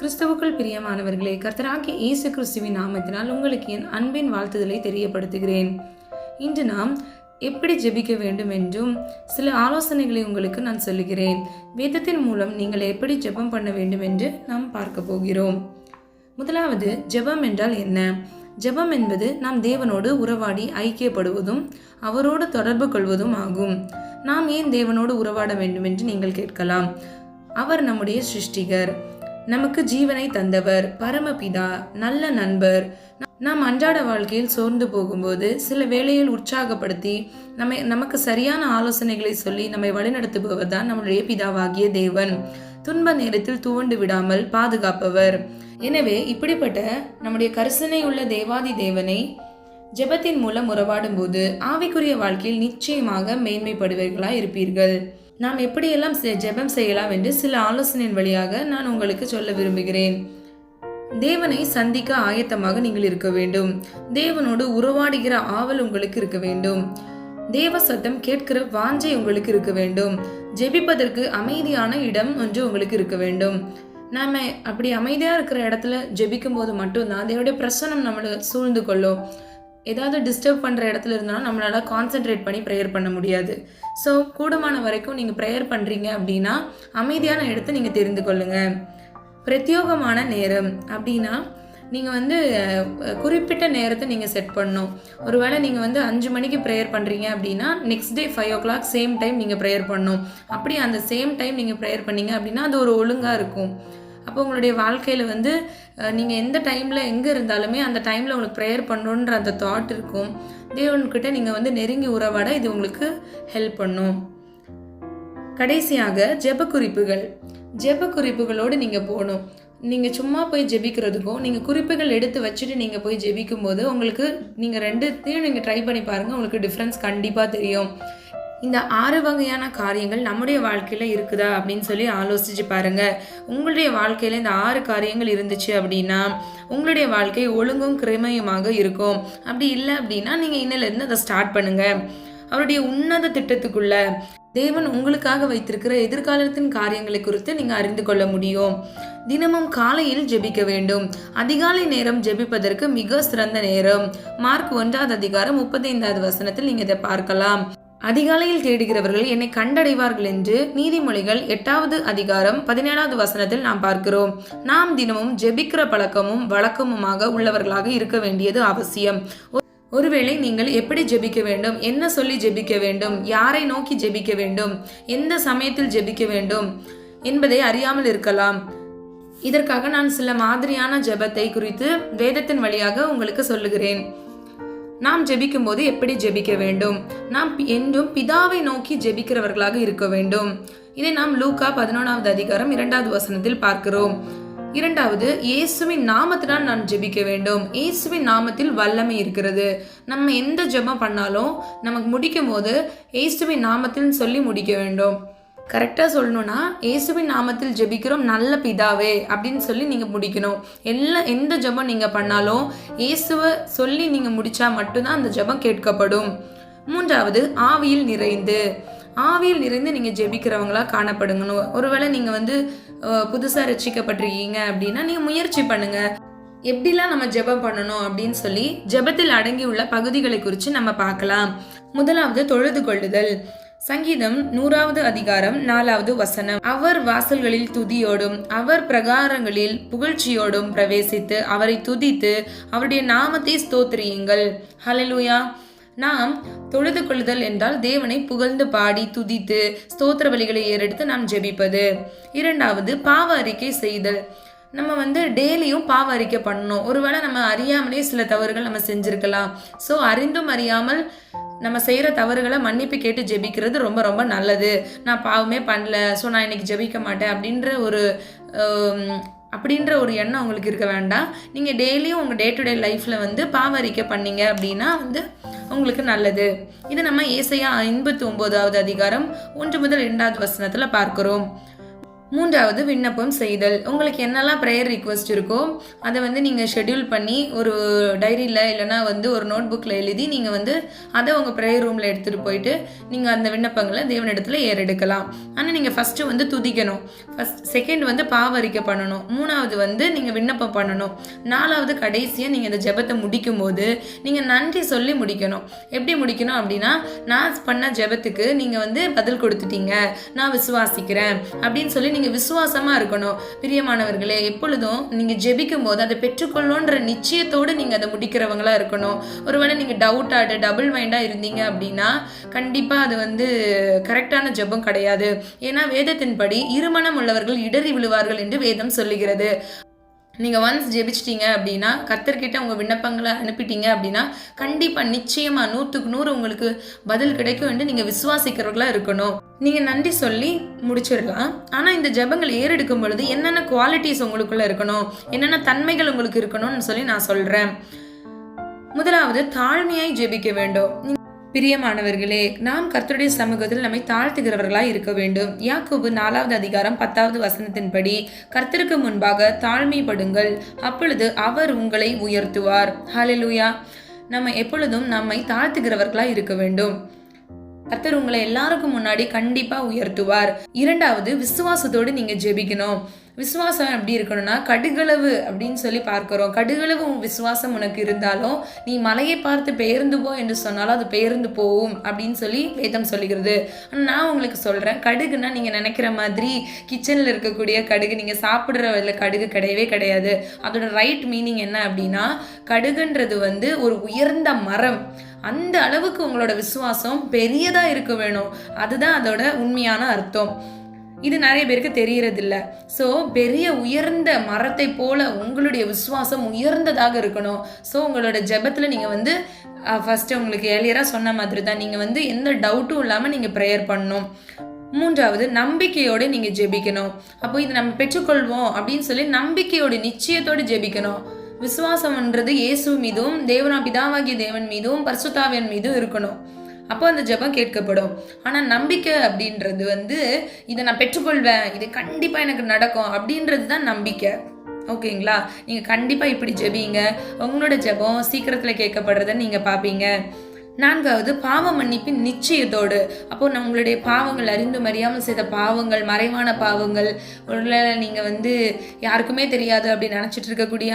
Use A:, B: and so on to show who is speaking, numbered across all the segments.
A: கிறிஸ்துவுக்குள் பிரியமானவர்களே, கர்த்தராகிய இயேசு கிறிஸ்துவின் நாமத்தினால் உங்களுக்கு என் அன்பின் வாழ்த்துதலை தெரியப்படுத்துகிறேன். இன்று நாம் எப்படி ஜெபிக்க வேண்டும் என்றும் சில ஆலோசனைகளை உங்களுக்கு நான் சொல்லுகிறேன். வேதத்தின் மூலம் நீங்கள் எப்படி ஜெபம் பண்ண வேண்டும் என்று நாம் பார்க்க போகிறோம். முதலாவது, ஜெபம் என்றால் என்ன? ஜெபம் என்பது நாம் தேவனோடு உறவாடி ஐக்கியப்படுவதும் அவரோடு தொடர்பு கொள்வதும் ஆகும். நாம் ஏன் தேவனோடு உறவாட வேண்டும் என்று நீங்கள் கேட்கலாம். அவர் நம்முடைய சிருஷ்டிகர், நமக்கு ஜீவனை தந்தவர், பரமபிதா, நல்ல நண்பர். நாம் அன்றாட வாழ்க்கையில் சோர்ந்து போகும்போது சில வேளையில் உற்சாகப்படுத்தி நமக்கு சரியான ஆலோசனைகளை சொல்லி நம்மை வழிநடத்துபவர் தான் நம்முடைய பிதாவாகிய தேவன். துன்ப நேரத்தில் துவண்டு விடாமல் பாதுகாப்பவர். எனவே இப்படிப்பட்ட நம்முடைய கரிசனை உள்ள தேவாதி தேவனை ஜெபத்தின் மூலம் உறவாடும் போது ஆவிக்குரிய வாழ்க்கையில் நிச்சயமாக மேன்மைப்படுவர்களாய் இருப்பீர்கள். நாம் எப்படியெல்லாம் ஜெபம் செய்யலாம் என்று சில ஆலோசனையின் வழியாக நான் உங்களுக்கு சொல்ல விரும்புகிறேன். தேவனை சந்திக்க ஆயத்தமாக நீங்கள் இருக்க வேண்டும். தேவனோடு உறவாடுகிற ஆவல் உங்களுக்கு இருக்க வேண்டும். தேவ சத்தம் கேட்கிற வாஞ்சை உங்களுக்கு இருக்க வேண்டும். ஜெபிப்பதற்கு அமைதியான இடம் ஒன்று உங்களுக்கு இருக்க வேண்டும். நாம அப்படி அமைதியா இருக்கிற இடத்துல ஜெபிக்கும் போது மட்டும்தான் தேவனுடைய பிரசன்னம் நம்மளை சூழ்ந்து கொள்ளும். ஏதாவது டிஸ்டர்ப் பண்ணுற இடத்துல இருந்தாலும் நம்மளால கான்சென்ட்ரேட் பண்ணி ப்ரேயர் பண்ண முடியாது. ஸோ கூடுமான வரைக்கும் நீங்கள் ப்ரேயர் பண்ணுறீங்க அப்படின்னா அமைதியான இடத்த நீங்கள் தெரிந்து கொள்ளுங்க. பிரத்யோகமான நேரம் அப்படின்னா நீங்கள் குறிப்பிட்ட நேரத்தை நீங்கள் செட் பண்ணணும். ஒருவேளை நீங்கள் 5 மணிக்கு ப்ரேயர் பண்ணுறீங்க அப்படின்னா next day 5 o'clock same time நீங்கள் ப்ரேயர் பண்ணணும். அப்படி அந்த சேம் டைம் நீங்கள் ப்ரேயர் பண்ணீங்க அப்படின்னா அது ஒரு ஒழுங்காக இருக்கும். அப்போ உங்களுடைய வாழ்க்கையில் நீங்கள் எந்த டைமில் எங்கே இருந்தாலுமே அந்த டைமில் உங்களுக்கு ப்ரேயர் பண்ணணுன்ற அந்த தாட் இருக்கும். தேவன்கிட்ட நீங்கள் நெருங்கி உறவாட இது உங்களுக்கு ஹெல்ப் பண்ணும். கடைசியாக ஜெப குறிப்புகளோடு நீங்கள் போகணும். நீங்கள் சும்மா போய் ஜெபிக்கிறதுக்கும் நீங்கள் குறிப்புகள் எடுத்து வச்சுட்டு நீங்கள் போய் ஜெபிக்கும் போது உங்களுக்கு நீங்கள் ரெண்டுத்தையும் நீங்கள் ட்ரை பண்ணி பாருங்கள். உங்களுக்கு டிஃப்ரென்ஸ் கண்டிப்பாக தெரியும். இந்த 6 வகையான காரியங்கள் நம்முடைய வாழ்க்கையில் இருக்குதா அப்படின்னு சொல்லி ஆலோசிச்சு பாருங்க. உங்களுடைய வாழ்க்கையில் இந்த 6 காரியங்கள் இருந்துச்சு அப்படின்னா உங்களுடைய வாழ்க்கை ஒழுங்கும் கிரமயமாக இருக்கும். அப்படி இல்லை அப்படின்னா நீங்கள் இன்னிலிருந்து அதை ஸ்டார்ட் பண்ணுங்க. அவருடைய உன்னத திட்டத்துக்குள்ள தேவன் உங்களுக்காக வைத்திருக்கிற எதிர்காலத்தின் காரியங்களை குறித்து நீங்கள் அறிந்து கொள்ள முடியும். தினமும் காலையில் ஜெபிக்க வேண்டும். அதிகாலை நேரம் ஜெபிப்பதற்கு மிக சிறந்த நேரம். மார்க் 1:35 நீங்கள் இதை பார்க்கலாம். அதிகாலையில் தேடுகிறவர்கள் என்னை கண்டடைவார்கள் என்று நீதிமொழிகள் 8:17 நாம் பார்க்கிறோம். நாம் தினமும் ஜெபிக்கிற பழக்கமும் வழக்கமுமாக உள்ளவர்களாக இருக்க வேண்டியது அவசியம். ஒருவேளை நீங்கள் எப்படி ஜெபிக்க வேண்டும், என்ன சொல்லி ஜெபிக்க வேண்டும், யாரை நோக்கி ஜெபிக்க வேண்டும், எந்த சமயத்தில் ஜெபிக்க வேண்டும் என்பதை அறியாமல் இருக்கலாம். இதற்காக நான் சில மாதிரியான ஜெபத்தை குறித்து வேதத்தின் வழியாக உங்களுக்கு சொல்லுகிறேன். நாம் ஜெபிக்கும் போது எப்படி ஜெபிக்க வேண்டும்? நாம் என்றும் பிதாவை நோக்கி ஜெபிக்கிறவர்களாக இருக்க வேண்டும். இதை நாம் லூக்கா 11:2 பார்க்கிறோம். இரண்டாவது, இயேசுவின் நாமத்தினால் நான் ஜெபிக்க வேண்டும். இயேசுவின் நாமத்தில் வல்லமை இருக்கிறது. நம்ம எந்த ஜெபம் பண்ணாலும் நமக்கு முடிக்கும் போது இயேசுவின் நாமத்தில் சொல்லி முடிக்க வேண்டும். கரெக்டாக சொல்லணும்னா இயேசுவின் நாமத்தில் ஜெபிக்கிறோம் நல்ல பிதாவே அப்படின்னு சொல்லி நீங்கள் முடிக்கணும். எந்த ஜெபம் நீங்கள் பண்ணாலும் இயேசுவை சொல்லி நீங்கள் முடித்தா மட்டும்தான் அந்த ஜெபம் கேட்கப்படும். மூன்றாவது, ஆவியில் நிறைந்து நீங்கள் ஜெபிக்கிறவங்களா காணப்படுங்கணும். ஒருவேளை நீங்கள் புதுசாக ரட்சிக்கப்பட்டிருக்கீங்க அப்படின்னா நீங்கள் முயற்சி பண்ணுங்க. எப்படிலாம் நம்ம ஜெபம் பண்ணணும் அப்படின்னு சொல்லி ஜெபத்தில் அடங்கியுள்ள பகுதிகளை குறித்து நம்ம பார்க்கலாம். முதலாவது, தொழுது கொள்ளுதல். சங்கீதம் 100:4 அவர் வாசல்களில் துதியோடும் அவர் பிரகாரங்களில் புகழ்ச்சியோடும் பிரவேசித்து அவரை துதித்து அவருடைய நாமத்தை ஸ்தோத்திரியுங்கள். ஹல்லேலூயா. நாம் தொழுது கொள்ளுதல் என்றால் தேவனை புகழ்ந்து பாடி துதித்து ஸ்தோத்திர பலிகளை ஏறெடுத்து நாம் ஜெபிப்பது. இரண்டாவது, பாவ அறிக்கை செய்தல். நம்ம டெய்லியும் பாவ அறிக்கை பண்ணணும். ஒருவேளை நம்ம அறியாமலே சில தவறுகள் நம்ம செஞ்சிருக்கலாம். ஸோ அறிந்தும் அறியாமல் நம்ம செய்கிற தவறுகளை மன்னிப்பு கேட்டு ஜெபிக்கிறது ரொம்ப ரொம்ப நல்லது. நான் பாவமே பண்ணல, ஸோ நான் இன்னைக்கு ஜெபிக்க மாட்டேன் அப்படின்ற ஒரு எண்ணம் உங்களுக்கு இருக்க வேண்டாம். நீங்கள் டெய்லியும் உங்கள் டே டு டே லைஃப்பில் பாவ அறிக்கை பண்ணீங்க அப்படின்னா உங்களுக்கு நல்லது. இது நம்ம ஏசாயா 59:1-2 பார்க்கிறோம். மூன்றாவது விண்ணப்பம் செய்தல். உங்களுக்கு என்னெல்லாம் ப்ரேயர் ரிக்வெஸ்ட் இருக்கோ அதை வந்து நீங்கள் ஷெட்யூல் பண்ணி ஒரு டைரியில் இல்லைனா வந்து ஒரு நோட் புக்கில் எழுதி நீங்கள் வந்து அதை உங்கள் ப்ரேயர் ரூமில் எடுத்துகிட்டு போயிட்டு நீங்கள் அந்த விண்ணப்பங்களை தேவனிடத்தில் ஏறெடுக்கலாம். ஆனால் நீங்கள் ஃபஸ்ட்டு வந்து துதிக்கணும், செகண்ட் வந்து பாவரிக்கை பண்ணணும், மூணாவது வந்து நீங்கள் விண்ணப்பம் பண்ணணும், நாலாவது கடைசியாக நீங்கள் இந்த ஜெபத்தை முடிக்கும் போது நீங்கள் நன்றி சொல்லி முடிக்கணும். எப்படி முடிக்கணும் அப்படின்னா, நான் பண்ண ஜெபத்துக்கு நீங்கள் வந்து பதில் கொடுத்துட்டீங்க, நான் விசுவாசிக்கிறேன் அப்படின்னு சொல்லி நீங்கள் விசுவாசமாக இருக்கணும். பிரியமானவர்களே, எப்பொழுதும் நீங்கள் ஜெபிக்கும் போது அதை பெற்றுக்கொள்ளணுன்ற நிச்சயத்தோடு நீங்கள் அதை முடிக்கிறவங்களா இருக்கணும். ஒருவேளை நீங்கள் டவுட்டாக டபுள் மைண்டாக இருந்தீங்க அப்படின்னா கண்டிப்பாக அது வந்து கரெக்டான ஜெபம் கிடையாது. ஏன்னா வேதத்தின்படி இருமனம் உள்ளவர்கள் இடறி விழுவார்கள் என்று வேதம் சொல்லுகிறது. நீங்கள் ஒன்ஸ் ஜெபிச்சிட்டிங்க அப்படின்னா, கர்த்தர்கிட்ட உங்கள் விண்ணப்பங்களை அனுப்பிட்டீங்க அப்படின்னா கண்டிப்பாக நிச்சயமாக 100க்கு 100 உங்களுக்கு பதில் கிடைக்கும் என்று நீங்கள் விசுவாசிக்கிறவர்களாக இருக்கணும். நீங்கள் நன்றி சொல்லி முடிச்சிடலாம். ஆனால் இந்த ஜெபங்கள் ஏறெடுக்கும் பொழுது என்னென்ன குவாலிட்டிஸ் உங்களுக்குள்ளே இருக்கணும், என்னென்ன தன்மைகள் உங்களுக்கு இருக்கணும்னு சொல்லி நான் சொல்கிறேன். முதலாவது, தாழ்மையாய் ஜெபிக்க வேண்டும். பிரியமானவர்களே, நாம் கர்த்தருடைய சமூகத்தில் நம்மை தாழ்த்துகிறவர்களாய் இருக்க வேண்டும். யாக்கோபு 4வது அதிகாரம் 10வது வசனத்தின்படி, கர்த்தருக்கு முன்பாக தாழ்மைப்படுங்கள், அப்பொழுது அவர் உங்களை உயர்த்துவார். ஹல்லேலூயா. நம்ம எப்பொழுதும் நம்மை தாழ்த்துகிறவர்களாய் இருக்க வேண்டும். கர்த்தர் உங்களை எல்லாருக்கும் முன்னாடி கண்டிப்பா உயர்த்துவார். இரண்டாவது, விசுவாசத்தோடு நீங்க ஜெபிக்கணும். விசுவாசம் எப்படி இருக்கணும்னா, கடுகளவு அப்படின்னு சொல்லி பார்க்கிறோம். கடுகளவு விசுவாசம் உனக்கு இருந்தாலும் நீ மலையை பார்த்து பெயர்ந்து போ என்று சொன்னாலும் அது பெயர்ந்து போகும் அப்படின்னு சொல்லி வேதம் சொல்லுகிறது. ஆனால் நான் உங்களுக்கு சொல்கிறேன், கடுகுன்னா நீங்கள் நினைக்கிற மாதிரி கிச்சனில் இருக்கக்கூடிய கடுகு, நீங்கள் சாப்பிட்ற கடுகு கிடையவே கிடையாது. அதோட ரைட் மீனிங் என்ன அப்படின்னா, கடுகுன்றது வந்து ஒரு உயர்ந்த மரம். அந்த அளவுக்கு உங்களோட விசுவாசம் பெரியதாக இருக்க வேணும். அதுதான் அதோட உண்மையான அர்த்தம். இது நிறைய பேருக்கு தெரியறதில்ல. ஸோ பெரிய உயர்ந்த மரத்தை போல உங்களுடைய விசுவாசம் உயர்ந்ததாக இருக்கணும். ஸோ உங்களோட ஜெபத்தில் நீங்கள் வந்து ஃபஸ்ட்டு உங்களுக்கு ஏர்லியராக சொன்ன மாதிரி தான் நீங்கள் வந்து எந்த டவுட்டும் இல்லாமல் நீங்கள் ப்ரேயர் பண்ணணும். மூன்றாவது, நம்பிக்கையோடு நீங்கள் ஜெபிக்கணும். அப்போ இது நம்ம பெற்றுக்கொள்வோம் அப்படின்னு சொல்லி நம்பிக்கையோடு நிச்சயத்தோடு ஜெபிக்கணும். விசுவாசம்ன்றது இயேசு மீதும் பிதாவாகிய தேவன் மீதும் பரிசுத்தாவியன் மீதும் இருக்கணும். அப்போ அந்த ஜெபம் கேட்கப்படும். ஆனால் நம்பிக்கை அப்படின்றது வந்து இதை நான் பெற்றுக்கொள்வேன், இது கண்டிப்பாக எனக்கு நடக்கும் அப்படின்றது தான் நம்பிக்கை. ஓகேங்களா? நீங்கள் கண்டிப்பாக இப்படி ஜெபிங்க, உங்களோட ஜெபம் சீக்கிரத்தில் கேட்கப்படுறத நீங்கள் பார்ப்பீங்க. நான்காவது, பாவ மன்னிப்பின் நிச்சயத்தோடு. அப்போ நம்மளுடைய பாவங்கள், அறிந்து அறியாமல் செய்த பாவங்கள், மறைவான பாவங்கள், ஒரு நீங்கள் வந்து யாருக்குமே தெரியாது அப்படின்னு நினச்சிட்டு இருக்கக்கூடிய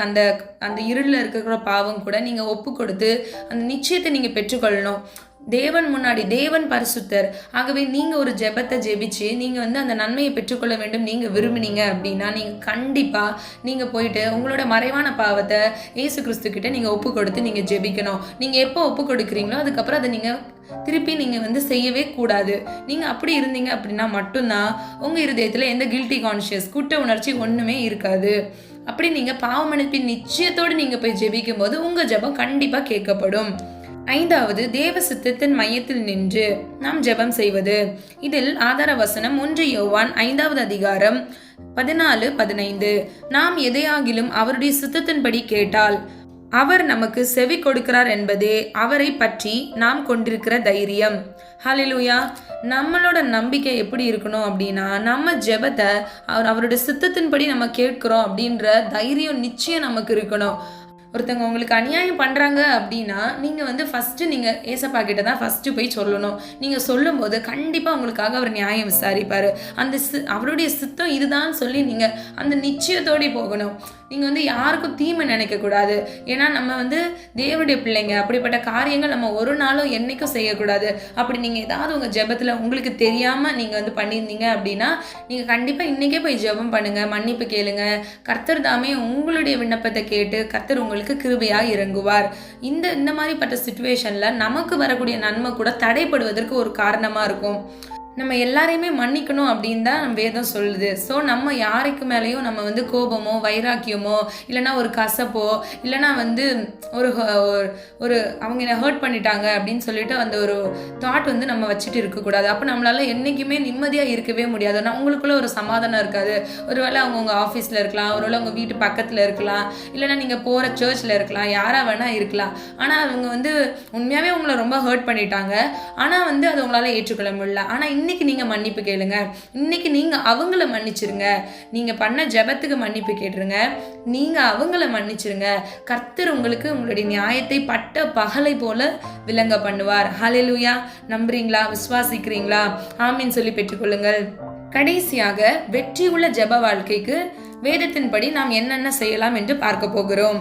A: அந்த இருளில் இருக்கிற பாவம் கூட நீங்கள் ஒப்பு கொடுத்து அந்த நிச்சயத்தை நீங்கள் பெற்றுக்கொள்ளணும். தேவன் முன்னாடி, தேவன் பரிசுத்தர். ஆகவே நீங்கள் ஒரு ஜெபத்தை ஜெபிச்சு நீங்கள் வந்து அந்த நன்மையை பெற்றுக்கொள்ள வேண்டும் நீங்கள் விரும்பினீங்க அப்படின்னா நீங்கள் கண்டிப்பாக நீங்கள் போயிட்டு உங்களோட மறைவான பாவத்தை இயேசு கிறிஸ்து கிட்ட நீங்கள் ஒப்பு கொடுத்து நீங்கள் ஜெபிக்கணும். நீங்கள் எப்போ ஒப்பு கொடுக்குறீங்களோ அதுக்கப்புறம் அதை நீங்கள் திருப்பி நீங்கள் வந்து செய்யவே கூடாது. நீங்கள் அப்படி இருந்தீங்க அப்படின்னா மட்டும்தான் உங்கள் இருதயத்தில் எந்த கில்ட்டி கான்ஷியஸ், குற்ற உணர்ச்சி ஒன்றுமே இருக்காது. அப்படி நீங்கள் பாவ மன்னிப்பின் நிச்சயத்தோடு நீங்கள் போய் ஜெபிக்கும் போது உங்கள் ஜெபம் கண்டிப்பாக கேட்கப்படும். ஐந்தாவது, தேவ சித்தத்தின் மையத்தில் நின்று நாம் ஜெபம் செய்வது. இதில் ஆதார வசனம் 1 யோவான் 5வது அதிகாரம் 14-15. நாம் எதையாகிலும் அவருடைய சித்தத்தின்படி கேட்டால் அவர் நமக்கு செவி கொடுக்கிறார் என்பதே அவரை பற்றி நாம் கொண்டிருக்கிற தைரியம். ஹல்லேலூயா. நம்மளோட நம்பிக்கை எப்படி இருக்கணும் அப்படின்னா, நம்ம ஜெபத்தை அவருடைய சித்தத்தின்படி நம்ம கேட்கிறோம் அப்படின்ற தைரியம் நிச்சயம் நமக்கு இருக்கணும். ஒருத்தவங்க உங்களுக்கு அநியாயம் பண்ணுறாங்க அப்படின்னா நீங்கள் வந்து ஃபஸ்ட்டு நீங்கள் ஏசப்பா கிட்ட தான் ஃபஸ்ட்டு போய் சொல்லணும். நீங்கள் சொல்லும்போது கண்டிப்பாக உங்களுக்காக அவர் நியாயம் விசாரிப்பார். அவருடைய சித்தம் இதுதான் சொல்லி நீங்கள் அந்த நிச்சயத்தோடு போகணும். நீங்கள் வந்து யாருக்கும் தீமை நினைக்கக்கூடாது. ஏன்னா நம்ம வந்து தேவனுடைய பிள்ளைங்க. அப்படிப்பட்ட காரியங்கள் நம்ம ஒரு நாளும் என்றைக்கும் செய்யக்கூடாது. அப்படி நீங்கள் ஏதாவது உங்கள் ஜெபத்தில் உங்களுக்கு தெரியாமல் நீங்கள் வந்து பண்ணியிருந்தீங்க அப்படின்னா நீங்கள் கண்டிப்பாக இன்றைக்கே போய் ஜெபம் பண்ணுங்கள், மன்னிப்பு கேளுங்க. கர்த்தர் தாமே உங்களுடைய விண்ணப்பத்தை கேட்டு கர்த்தர் உங்களுக்கு கிருபையாக இறங்குவார். இந்த மாதிரிப்பட்ட சிச்சுவேஷனில் நமக்கு வரக்கூடிய நன்மை கூட தடைப்படுவதற்கு ஒரு காரணமாக இருக்கும். நம்ம எல்லாரையுமே மன்னிக்கணும் அப்படின்னு தான் நம்ம வேதம் சொல்லுது. ஸோ நம்ம யாருக்கு மேலேயும் நம்ம வந்து கோபமோ வைராக்கியமோ இல்லைனா ஒரு கசப்போ இல்லைனா வந்து ஒரு அவங்க என்ன ஹர்ட் பண்ணிட்டாங்க அப்படின்னு சொல்லிட்டு அந்த ஒரு தாட் வந்து நம்ம வச்சுட்டு இருக்கக்கூடாது. அப்போ நம்மளால என்றைக்குமே நிம்மதியாக இருக்கவே முடியாது. உங்களுக்குள்ள ஒரு சமாதானம் இருக்காது. ஒருவேளை அவங்க உங்கள் ஆஃபீஸில் இருக்கலாம், ஒருவேளை உங்கள் வீட்டு பக்கத்தில் இருக்கலாம், இல்லைனா நீங்கள் போகிற சர்ச்சில் இருக்கலாம், யாராக வேணால் இருக்கலாம். ஆனால் அவங்க வந்து உண்மையாகவே உங்களை ரொம்ப ஹர்ட் பண்ணிட்டாங்க. ஆனால் வந்து அது உங்களால் ஏற்றுக்கொள்ள முடியல. ஆனால் இன்னைக்கு நீங்கள் மன்னிப்பு கேளுங்க. இன்னைக்கு நீங்கள் அவங்கள மன்னிச்சிருங்க. நீங்கள் பண்ண ஜெபத்துக்கு மன்னிப்பு கேட்டுருங்க. நீங்கள் அவங்கள மன்னிச்சிருங்க. கர்த்தர் உங்களுக்கு உங்களுடைய நியாயத்தை பட்ட பகலை போல விளங்க பண்ணுவார். ஹல்லேலூயா. நம்புறீங்களா? விசுவாசிக்கிறீங்களா? ஆமீன் சொல்லி பெற்றுக்கொள்ளுங்கள். கடைசியாக வெற்றியுள்ள ஜெப வாழ்க்கைக்கு வேதத்தின்படி நாம் என்னென்ன செய்யலாம் என்று பார்க்க போகிறோம்.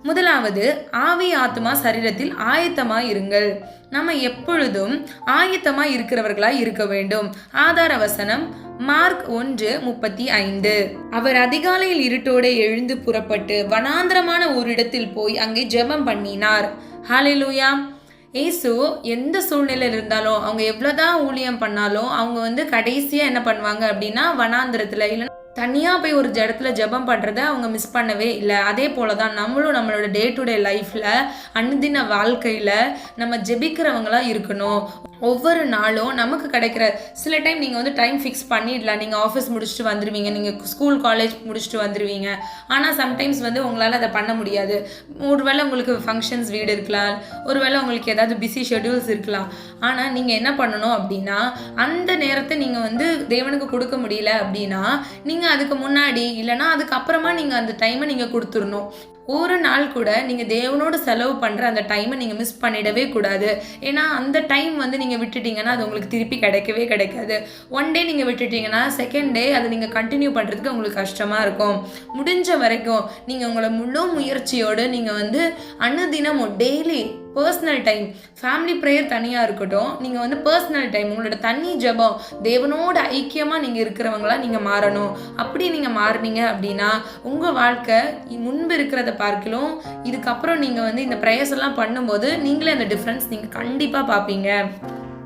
A: முதலாவது, ஆவி ஆத்மா சரீரத்தில் ஆயத்தமாய் இருங்கள். நம்ம எப்பொழுதும் ஆயத்தமாய் இருக்கிறவர்களாய் இருக்க வேண்டும். ஆதார வசனம் மார்க் 1:35. அவர் அதிகாலையில் இருட்டோടെ எழுந்து புறப்பட்டு வனாந்திரமான ஒரு இடத்தில் போய் அங்கே ஜெபம் பண்ணினார். ஹல்லேலூயா. ஏசு எந்த சூழ்நிலையில் இருந்தாலும், அவங்க எவ்வளோதான் ஊழியம் பண்ணாலும், அவங்க கடைசியாக என்ன பண்ணுவாங்க அப்படின்னா வனாந்திரத்தில் இல்லை தனியாக போய் ஒரு இடத்துல ஜெபம் பண்ணுறதை அவங்க மிஸ் பண்ணவே இல்லை. அதே போல தான் நம்மளும் நம்மளோட டே டு டே லைஃப்பில் அனுதின வாழ்க்கையில் நம்ம ஜெபிக்கிறவங்களாக இருக்கணும். ஒவ்வொரு நாளும் நமக்கு கிடைக்கிற சில டைம் நீங்கள் டைம் ஃபிக்ஸ் பண்ணிடலாம். நீங்கள் ஆஃபீஸ் முடிச்சுட்டு வந்துடுவீங்க, நீங்கள் ஸ்கூல் காலேஜ் முடிச்சுட்டு வந்துடுவீங்க. ஆனால் சம்டைம்ஸ் உங்களால் அதை பண்ண முடியாது. ஒருவேளை உங்களுக்கு ஃபங்க்ஷன்ஸ் வீடு இருக்கலாம், ஒருவேளை உங்களுக்கு ஏதாவது பிஸி ஷெட்யூல்ஸ் இருக்கலாம். ஆனால் நீங்கள் என்ன பண்ணணும் அப்படின்னா, அந்த நேரத்தை நீங்கள் தேவனுக்கு கொடுக்க முடியல அப்படின்னா நீங்கள் அதுக்கு முன்னாடி இல்லைனா அதுக்கப்புறமா நீங்கள் அந்த டைமை நீங்கள் கொடுத்துடணும். ஒரு நாள் கூட நீங்கள் தேவனோட செலவு பண்ணுற அந்த டைமை நீங்கள் மிஸ் பண்ணிடவே கூடாது. ஏன்னா அந்த டைம் நீங்கள் விட்டுட்டீங்கன்னா அது உங்களுக்கு திருப்பி கிடைக்கவே கிடைக்காது. ஒன் டே நீங்கள் விட்டுட்டீங்கன்னா செகண்ட் டே அதை நீங்கள் கண்டினியூ பண்ணுறதுக்கு உங்களுக்கு கஷ்டமாக இருக்கும். முடிஞ்ச வரைக்கும் நீங்கள் உங்களை முழு முயற்சியோடு நீங்கள் அனுதினமும் daily personal time, family prayer தனியாக இருக்கட்டும், நீங்கள் பர்சனல் டைம், உங்களோட தனி ஜெபம், தேவனோட ஐக்கியமாக நீங்கள் இருக்கிறவங்களா நீங்கள் மாறணும். அப்படி நீங்கள் மாறினீங்க அப்படின்னா உங்கள் வாழ்க்கை முன்பு இருக்கிறத பார்க்கலாம். இதுக்கப்புறம் நீங்கள் இந்த ப்ரேயர்ஸ் எல்லாம் பண்ணும்போது நீங்களே அந்த டிஃப்ரென்ஸ் நீங்கள் கண்டிப்பாக பார்ப்பீங்க.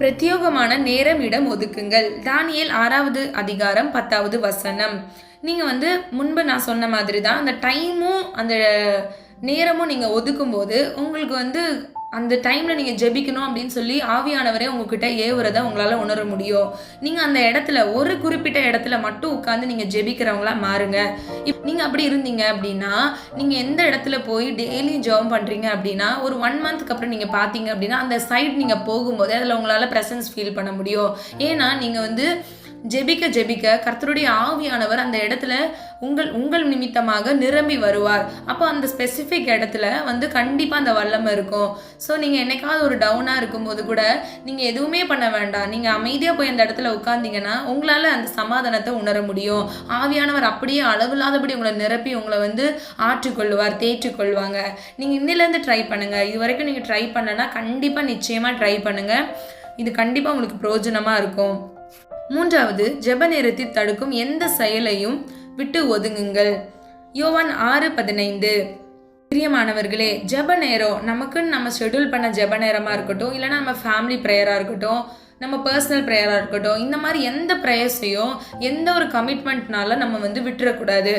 A: பிரத்யோகமான நேரம் இடம் ஒதுக்குங்கள். தானியேல் 6வது அதிகாரம் 10வது வசனம். நீங்கள் முன்பு நான் சொன்ன மாதிரி தான் அந்த டைமும் அந்த நேரமும் நீங்கள் ஒதுக்கும்போது உங்களுக்கு அந்த டைமில் நீங்கள் ஜெபிக்கணும் அப்படின்னு சொல்லி ஆவியானவரே உங்ககிட்ட ஏவுறதை உங்களால் உணர முடியும். நீங்கள் அந்த இடத்துல ஒரு குறிப்பிட்ட இடத்துல மட்டும் உட்காந்து நீங்கள் ஜெபிக்கிறவங்களா மாறுங்க. நீங்கள் அப்படி இருந்தீங்க அப்படின்னா நீங்கள் எந்த இடத்துல போய் டெய்லி ஜெபம் பண்ணுறீங்க அப்படின்னா ஒரு 1 மந்த்துக்கு அப்புறம் நீங்கள் பார்த்தீங்க அப்படின்னா அந்த சைட் நீங்கள் போகும்போது அதில் உங்களால் ப்ரெசன்ஸ் ஃபீல் பண்ண முடியும். ஏன்னா நீங்கள் ஜெபிக்க ஜெபிக்க கர்த்தருடைய ஆவியானவர் அந்த இடத்துல உங்கள் நிமித்தமாக நிரம்பி வருவார். அப்போ அந்த ஸ்பெசிஃபிக் இடத்துல கண்டிப்பாக அந்த வல்லமை இருக்கும். ஸோ நீங்கள் என்னைக்காவது ஒரு டவுனாக இருக்கும்போது கூட நீங்கள் எதுவுமே பண்ண வேண்டாம். நீங்கள் அமைதியாக போய் அந்த இடத்துல உட்கார்ந்தீங்கன்னா உங்களால் அந்த சமாதானத்தை உணர முடியும். ஆவியானவர் அப்படியே அளவில்லாதபடி உங்களை நிரப்பி உங்களை ஆற்றுக்கொள்வார், தேற்றுக்கொள்வாங்க. நீங்கள் இன்னிலேருந்து ட்ரை பண்ணுங்கள். இது வரைக்கும் நீங்கள் ட்ரை பண்ணனா கண்டிப்பாக நிச்சயமாக ட்ரை பண்ணுங்கள். இது கண்டிப்பாக உங்களுக்கு பிரயோஜனமாக இருக்கும். 3வது, ஜெப நேரத்தில் தடுக்கும் எந்த செயலையும் விட்டு ஒதுங்குங்கள். யோவான் 6:15. பிரியமானவர்களே, ஜெப நேரம் நமக்குன்னு நம்ம ஷெட்யூல் பண்ண ஜெப நேரமாக இருக்கட்டும், இல்லைனா நம்ம ஃபேமிலி ப்ரேயராக இருக்கட்டும், நம்ம பர்சனல் ப்ரேயராக இருக்கட்டும், இந்த மாதிரி எந்த ப்ரேயர்ஸையும் எந்த ஒரு கமிட்மெண்ட்னால நம்ம விட்டுறக்கூடாது.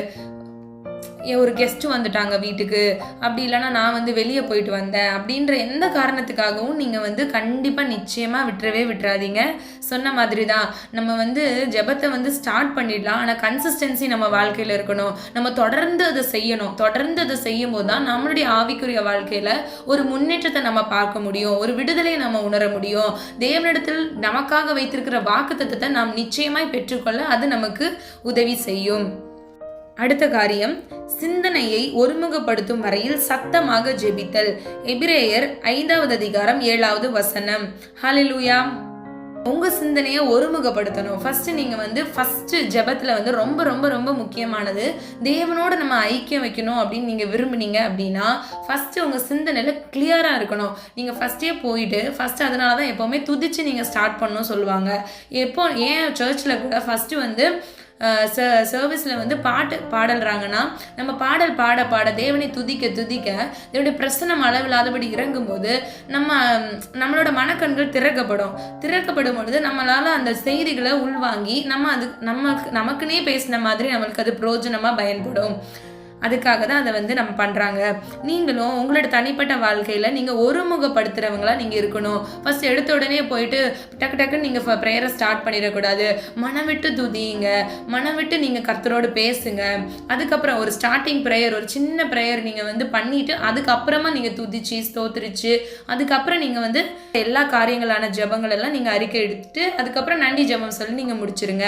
A: ஒரு கெஸ்ட்டு வந்துட்டாங்க வீட்டுக்கு, அப்படி இல்லைனா நான் வெளியே போயிட்டு வந்தேன் அப்படின்ற எந்த காரணத்துக்காகவும் நீங்கள் கண்டிப்பாக நிச்சயமாக விட்டுறவே விட்டுறாதீங்க. சொன்ன மாதிரி தான் நம்ம ஜெபத்தை ஸ்டார்ட் பண்ணிடலாம். ஆனால் கன்சிஸ்டன்சி நம்ம வாழ்க்கையில் இருக்கணும். நம்ம தொடர்ந்து அதை செய்யணும். தொடர்ந்து அதை செய்யும் போது தான் நம்மளுடைய ஆவிக்குரிய வாழ்க்கையில் ஒரு முன்னேற்றத்தை நம்ம பார்க்க முடியும். ஒரு விடுதலையை நம்ம உணர முடியும். தேவனிடத்தில் நமக்காக வைத்திருக்கிற வாக்குத்தத்தத்தை நாம் நிச்சயமாய் பெற்றுக்கொள்ள அது நமக்கு உதவி செய்யும். அடுத்த காரியம், சிந்தனையை ஒருமுகப்படுத்தும் வரையில் சத்தமாக ஜெபித்தல். எபிரேயர் 5வது அதிகாரம் 7வது வசனம். ஹல்லேலூயா. உங்க சிந்தனையை ஒருமுகப்படுத்தணும். ஃபர்ஸ்ட் நீங்க ஃபர்ஸ்ட் ஜெபத்துல ரொம்ப ரொம்ப ரொம்ப முக்கியமானது தேவனோட நம்ம ஐக்கியம் வைக்கணும் அப்படின்னு நீங்க விரும்புனீங்க அப்படின்னா ஃபர்ஸ்ட் உங்க சிந்தனையில கிளியரா இருக்கணும். நீங்க ஃபர்ஸ்டே போயிட்டு ஃபர்ஸ்ட் அதனாலதான் எப்பவுமே துதிச்சு நீங்க ஸ்டார்ட் பண்ணணும் சொல்லுவாங்க. எப்போ ஏன் சர்ச்ல கூட ஃபர்ஸ்ட் சர்வீஸில் பாட்டு பாடல்றாங்கன்னா நம்ம பாடல் பாட பாட தேவனை துதிக்க துதிக்க தேவனுடைய பிரசன்னம் அளவில்லாதபடி இறங்கும்போது நம்மளோட மனக்கண்கள் திறக்கப்படும் பொழுது நம்மளால அந்த செய்திகளை உள்வாங்கி நம்ம அது நமக்குன்னே பேசின மாதிரி நம்மளுக்கு அது பிரயோஜனமாக பயன்படும். அதுக்காக தான் அதை வந்து நம்ம பண்ணுறாங்க. நீங்களும் உங்களோட தனிப்பட்ட வாழ்க்கையில் நீங்கள் ஒருமுகப்படுத்துகிறவங்களா நீங்கள் இருக்கணும். ஃபஸ்ட் எடுத்த உடனே போயிட்டு டக்கு டக்குன்னு நீங்கள் ப்ரேயரை ஸ்டார்ட் பண்ணிடக்கூடாது. மனம் விட்டு துதியுங்க, மனம் விட்டு நீங்கள் கர்த்தரோடு பேசுங்க. அதுக்கப்புறம் ஒரு ஸ்டார்டிங் ப்ரேயர், ஒரு சின்ன ப்ரேயர் நீங்கள் வந்து பண்ணிவிட்டு அதுக்கப்புறமா நீங்கள் துதிச்சு ஸ்தோத்திரிச்சு அதுக்கப்புறம் நீங்கள் வந்து எல்லா காரியங்களான ஜெபங்கள் எல்லாம் நீங்கள் அறிக்கை எடுத்துட்டு அதுக்கப்புறம் நன்றி ஜெபம் சொல்லி நீங்கள் முடிச்சிருங்க.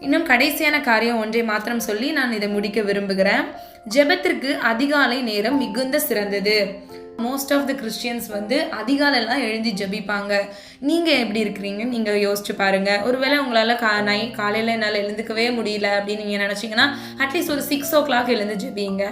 A: இன்னும் கடைசியான காரியம் ஒன்றை மாத்திரம் சொல்லி நான் இதை முடிக்க விரும்புகிறேன். ஜெபத்திற்கு அதிகாலை நேரம் மிகுந்த சிறந்தது. மோஸ்ட் ஆஃப் த கிறிஸ்டியன்ஸ் வந்து அதிகாலைலாம் எழுதி ஜெபிப்பாங்க. நீங்கள் எப்படி இருக்கிறீங்க நீங்கள் யோசிச்சு பாருங்கள். ஒருவேளை உங்களால் காலையில் என்னால் எழுந்துக்கவே முடியல அப்படின்னு நீங்கள் நினச்சிங்கன்னா அட்லீஸ்ட் ஒரு 6 o'clock எழுந்து ஜெபிங்க.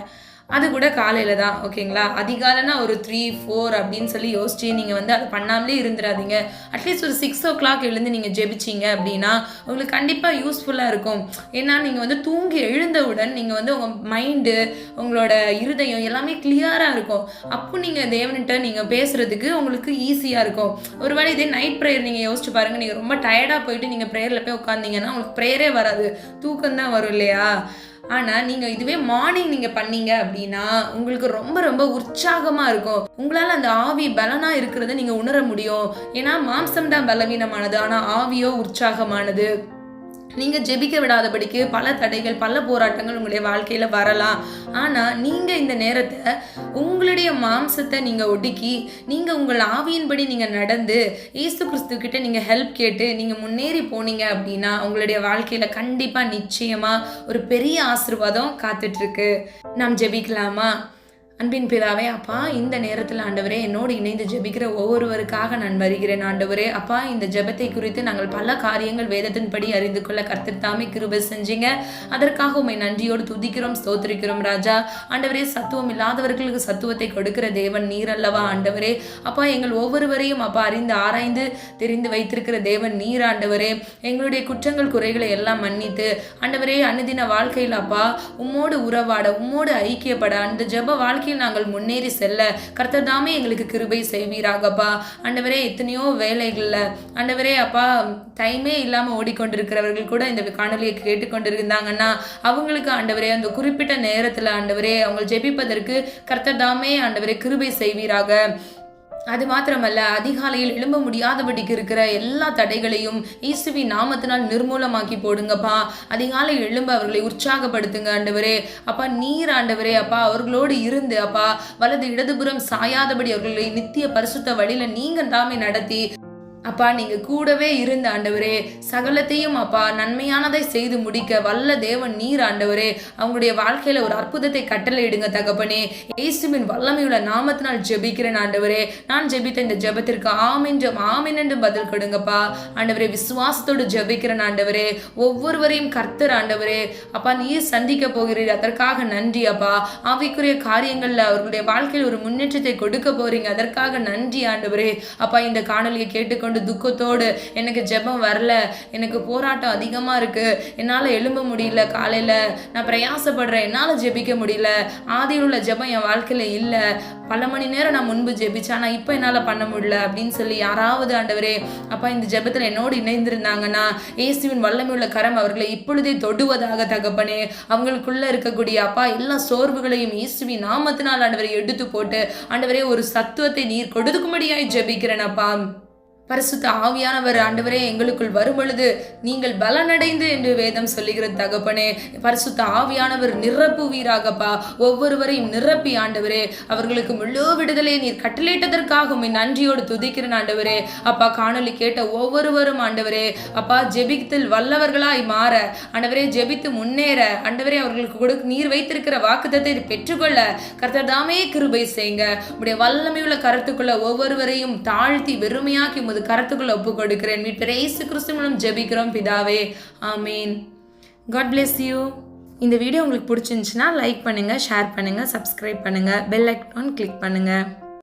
A: அது கூட காலையில் தான், ஓகேங்களா? அதிகாலைனா ஒரு 3, 4 அப்படின்னு சொல்லி யோசிச்சு நீங்கள் வந்து அதை பண்ணாமலே இருந்துடாதீங்க. அட்லீஸ்ட் ஒரு 6 o'clock எழுந்து நீங்கள் ஜெபிச்சிங்க அப்படின்னா உங்களுக்கு கண்டிப்பாக யூஸ்ஃபுல்லாக இருக்கும். ஏன்னா நீங்கள் வந்து தூங்கி எழுந்தவுடன் நீங்கள் வந்து உங்கள் மைண்டு, உங்களோட இருதயம் எல்லாமே கிளியராக இருக்கும். அப்போ நீங்கள் தேவன்கிட்ட நீங்கள் பேசுகிறதுக்கு உங்களுக்கு ஈஸியாக இருக்கும். ஒருவேளை இதே நைட் ப்ரேயர் நீங்கள் யோசிச்சு பாருங்கள். நீங்கள் ரொம்ப டயர்டாக போயிட்டு நீங்கள் ப்ரேயரில் போய் உட்காந்திங்கன்னா உங்களுக்கு ப்ரேயரே வராது, தூக்கம்தான் வரும் இல்லையா? ஆனால் நீங்கள் இதுவே மார்னிங் நீங்கள் பண்ணீங்க அப்படின்னா உங்களுக்கு ரொம்ப ரொம்ப உற்சாகமாக இருக்கும். உங்களால் அந்த ஆவி பலனாக இருக்கிறத நீங்கள் உணர முடியும். ஏன்னா மாம்சம் தான் பலவீனமானது, ஆனால் ஆவியோ உற்சாகமானது. நீங்கள் ஜெபிக்க விடாதபடிக்கு பல தடைகள், பல போராட்டங்கள் உங்களுடைய வாழ்க்கையில் வரலாம். ஆனால் நீங்கள் இந்த நேரத்தை உங்களுடைய மாம்சத்தை நீங்கள் ஒடுக்கி நீங்கள் உங்கள் ஆவியின்படி நீங்கள் நடந்து இயேசு கிறிஸ்துக்கிட்ட நீங்கள் ஹெல்ப் கேட்டு நீங்கள் முன்னேறி போனீங்க அப்படின்னா உங்களுடைய வாழ்க்கையில் கண்டிப்பாக நிச்சயமாக ஒரு பெரிய ஆசீர்வாதம் காத்துட்ருக்கு. நாம் ஜெபிக்கலாமா? அன்பின் பிதாவே, அப்பா, இந்த நேரத்தில் ஆண்டவரே என்னோடு இணைந்து ஜெபிக்கிற ஒவ்வொருவருக்காக நான் வருகிறேன் ஆண்டவரே. அப்பா, இந்த ஜெபத்தை குறித்து நாங்கள் பல காரியங்கள் வேதத்தின்படி அறிந்து கொள்ள கர்த்தர் தாமே கிருபை செஞ்சீங்க. அதற்காக உம்மை நன்றியோடு துதிக்கிறோம், ஸ்தோத்திரிக்கிறோம் ராஜா. ஆண்டவரே, சத்துவம் இல்லாதவர்களுக்கு சத்துவத்தை கொடுக்கிற தேவன் நீர் அல்லவா ஆண்டவரே. அப்பா, எங்கள் ஒவ்வொருவரையும் அப்பா அறிந்து ஆராய்ந்து தெரிந்து வைத்திருக்கிற தேவன் நீர் ஆண்டவரே. எங்களுடைய குற்றங்கள் குறைகளை எல்லாம் மன்னித்து ஆண்டவரே அனுதின வாழ்க்கையில் அப்பா உம்மோடு உறவாட, உம்மோடு ஐக்கியப்பட, அந்த ஜெப வாழ்க்கை நாங்கள் முன்னேறி செல்ல கர்த்தர் தாமே எங்களுக்கு கிருபை செய்வீராகப்பா. ஆண்டவரே, எத்தனையோ வேலைகள்ல ஆண்டவரே அப்பா டைமே இல்லாமல் ஓடிக்கொண்டிருக்கிறவர்கள் கூட இந்த காணொலியை கேட்டுக்கொண்டிருந்தாங்கன்னா அவங்களுக்கு ஆண்டவரே அந்த குறிப்பிட்ட நேரத்தில் ஆண்டவரே அவங்க ஜெபிப்பதற்கு கர்த்தர் தாமே ஆண்டவரே கிருபை செய்வீராக. அது மாத்திரமல்ல, அதிகாலையில் எழும்ப முடியாதபடிக்கு இருக்கிற எல்லா தடைகளையும் இயேசுவின் நாமத்தினால் நிர்மூலமாக்கி போடுங்கப்பா. அதிகாலை எழும்ப அவர்களை உற்சாகப்படுத்துங்க ஆண்டவரே. அப்பா நீர் ஆண்டவரே அப்பா அவர்களோடு இருந்து அப்பா வலது இடதுபுறம் சாயாதபடி அவர்களை நித்திய பரிசுத்த வழியில நீங்க தாமே நடத்தி அப்பா நீங்கள் கூடவே இருந்த ஆண்டவரே சகலத்தையும் அப்பா நன்மையானதை செய்து முடிக்க வல்ல தேவன் நீர் ஆண்டவரே. அவங்களுடைய வாழ்க்கையில் ஒரு அற்புதத்தை கட்டளையிடுங்க தகப்பனே. இயேசுவின் வல்லமையுள்ள நாமத்தினால் ஜெபிக்கிறேன் ஆண்டவரே. நான் ஜெபித்த இந்த ஜெபத்திற்கு ஆமென் என்று பதில் கொடுங்கப்பா ஆண்டவரே. விசுவாசத்தோடு ஜெபிக்கிறேன் ஆண்டவரே. ஒவ்வொருவரையும் கர்த்தர் ஆண்டவரே அப்பா நீர் சந்திக்க போகிறீர், அதற்காக நன்றி அப்பா. ஆவிக்குரிய காரியங்களில் அவர்களுடைய வாழ்க்கையில் ஒரு முன்னேற்றத்தை கொடுக்க போறீங்க, அதற்காக நன்றி ஆண்டவரே. அப்பா, இந்த காணொலியை கேட்டுக்கொண்டு துக்கத்தோடு எனக்கு ஜெபம் வரல, எனக்கு போராட்டம் அதிகமாக இருக்குது, என்னால் எழும்ப முடியல, காலையில் நான் பிரயாசப்படுறேன், என்னால் ஜெபிக்க முடியல, ஆதியில் உள்ள ஜெபம் என் வாழ்க்கையில் இல்லை, பல மணி நேரம் நான் முன்பு ஜெபிச்சேன் ஆனால் இப்போ என்னால் பண்ண முடியல அப்படின்னு சொல்லி யாராவது ஆண்டவரே அப்பா இந்த ஜெபத்தில் என்னோடு இணைந்திருந்தாங்கன்னா இயேசுவின் வல்லமையுள்ள கரம் அவர்களை இப்பொழுதே தொடுவதாக தகப்பனே. அவங்களுக்குள்ளே இருக்கக்கூடிய அப்பா எல்லா சோர்வுகளையும் இயேசுவின் நாமத்தினால் ஆண்டவரை எடுத்து போட்டு ஆண்டவரே ஒரு சத்துவத்தை நீர் கொடுக்கும்படியாய் ஜெபிக்கிறேன் அப்பா. பரிசுத்த ஆவியானவர் ஆண்டவரே எங்களுக்குள் வரும் பொழுது நீங்கள் பலனடைந்து என்று வேதம் சொல்லுகிற தகப்பனே. பரிசுத்த ஆவியானவர் நிரப்புவீராகப்பா, ஒவ்வொருவரையும் நிரப்பி ஆண்டவரே அவர்களுக்கு முழு விடுதலை நீர் கட்டளையிட்டதற்காக உம்மை நன்றியோடு துதிக்கிறேன் ஆண்டவரே. அப்பா, காணொலி கேட்ட ஒவ்வொருவரும் ஆண்டவரே அப்பா ஜெபித்தில் வல்லவர்களாய் மாற ஆண்டவரே, ஜெபித்து முன்னேற ஆண்டவரே அவர்களுக்கு நீர் வைத்திருக்கிற வாக்குத்தத்தை பெற்றுக்கொள்ள கர்த்தர் தாமே கிருபை செய்யுங்க. உடைய வல்லமையுள்ள கருத்துக்குள்ள ஒவ்வொருவரையும் தாழ்த்தி வெறுமையாக்கி கருத்துக்குள்ள ஒப்பு கொடுக்கிறேன். மீட்பர் இயேசு கிறிஸ்து மூலம் ஜெபிக்கிறோம் பிதாவே, ஆமீன். God bless you. இந்த வீடியோ உங்களுக்கு பிடிச்சிருந்துச்சுன்னா லைக் பண்ணுங்க, ஷேர் பண்ணுங்க, சப்ஸ்கிரைப் பண்ணுங்க, பெல் ஐகான் கிளிக் பண்ணுங்க.